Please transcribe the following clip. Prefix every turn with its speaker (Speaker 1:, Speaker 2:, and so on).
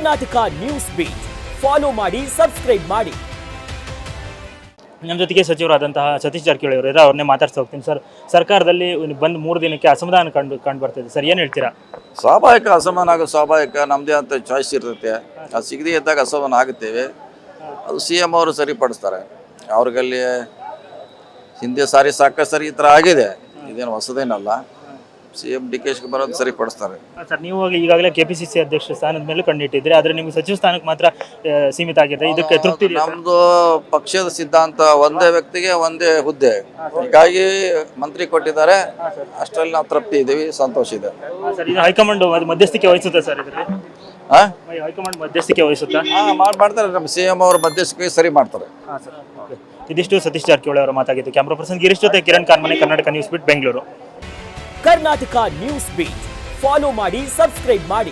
Speaker 1: Karnataka news beat follow ಮಾಡಿ, subscribe ಮಾಡಿ.
Speaker 2: ನಮ್ಮ ಜೊತೆಗೆ ಸಚಿವರಾದಂತಹ ಸತೀಶ್ ಜಾರಕಿಹೊಳಿ ಅವರು ಇದ್ದಾರೆ, ಅವ್ರನ್ನೇ ಮಾತಾಡ್ತಾ ಹೋಗ್ತೀನಿ. ಸರ್, ಸರ್ಕಾರದಲ್ಲಿ ಬಂದು 3 ದಿನಕ್ಕೆ ಅಸಮಾಧಾನ ಕಂಡು ಬರ್ತಿದೆ ಸರ್, ಏನು ಹೇಳ್ತೀರಾ?
Speaker 3: ಸ್ವಾಭಾವಿಕ ಅಸಮಾನ ಆಗೋದು ಸ್ವಾಭಾವಿಕ, ನಮ್ಮದೇ ಅಂತ ಚಾಯ್ಸ್ ಇರ್ತೈತೆ. ಅದು ಸಿಗದೇ ಇದ್ದಾಗ ಅಸಮಾನ ಆಗುತ್ತೇವೆ. ಅದು CM ಅವರು ಸರಿಪಡಿಸ್ತಾರೆ. ಅವ್ರಿಗಲ್ಲಿ ಹಿಂದೆ ಸಾಕಷ್ಟು ಸರಿ ಈ ಥರ ಆಗಿದೆ, ಇದೇನು ಹೊಸದೇನಲ್ಲ. CM DK ಶಿವಕುಮಾರ್ ಸರಿಪಡಿಸ್ತಾರೆ.
Speaker 2: ಸರ್, ನೀವು ಈಗಾಗಲೇ KPCC ಅಧ್ಯಕ್ಷ ಸ್ಥಾನದ ಮೇಲೆ ಕಂಡಿಟ್ಟಿದ್ರೆ, ಆದರೆ ನಿಮ್ಗೆ ಸಚಿವ ಸ್ಥಾನಕ್ಕೆ ಮಾತ್ರ ಸೀಮಿತ ಆಗಿದೆ. ಇದಕ್ಕೆ ತೃಪ್ತಿ ಇದೆಯಾ?
Speaker 3: ನಮ್ಮದು ಪಕ್ಷದ ಸಿದ್ಧಾಂತ ಒಂದೇ ವ್ಯಕ್ತಿಗೆ ಒಂದೇ ಹುದ್ದೆ, ಹೀಗಾಗಿ ಮಂತ್ರಿ ಕೊಟ್ಟಿದ್ದಾರೆ. ಅಷ್ಟರಲ್ಲಿ ನಾವು ತೃಪ್ತಿ ಇದ್ದೀವಿ, ಸಂತೋಷ ಇದೆ.
Speaker 2: ಸರ್, ಇದು ಹೈಕಮಾಂಡ್ ಮಧ್ಯಸ್ಥಿಕೆ ವಹಿಸುತ್ತೆ ಸರ್? ಇದರಲ್ಲಿ ಹೈಕಮಾಂಡ್ ಮಧ್ಯಸ್ಥಿಕೆ ವಹಿಸುತ್ತಾ?
Speaker 3: ಮಾಡ್ತಾರೆ. ನಮ್ಮ CM ಅವರು ಮಧ್ಯಸ್ಥಿಕೆ ಸರಿ ಮಾಡ್ತಾರೆ.
Speaker 2: ಇದಿಷ್ಟು ಸತೀಶ್ ಜಾರಕಿಹೊಳಿ ಅವರ ಮಾತಾಗಿತ್ತು. ಕ್ಯಾಮ್ರಾ ಪರ್ಸನ್ ಗಿರೀಶ್ ಜೊತೆ Kiran Kanmane, Karnataka news beat, Bengaluru.
Speaker 1: Karnataka news beat follow ಮಾಡಿ, ಸಬ್ಸ್ಕ್ರೈಬ್ ಮಾಡಿ.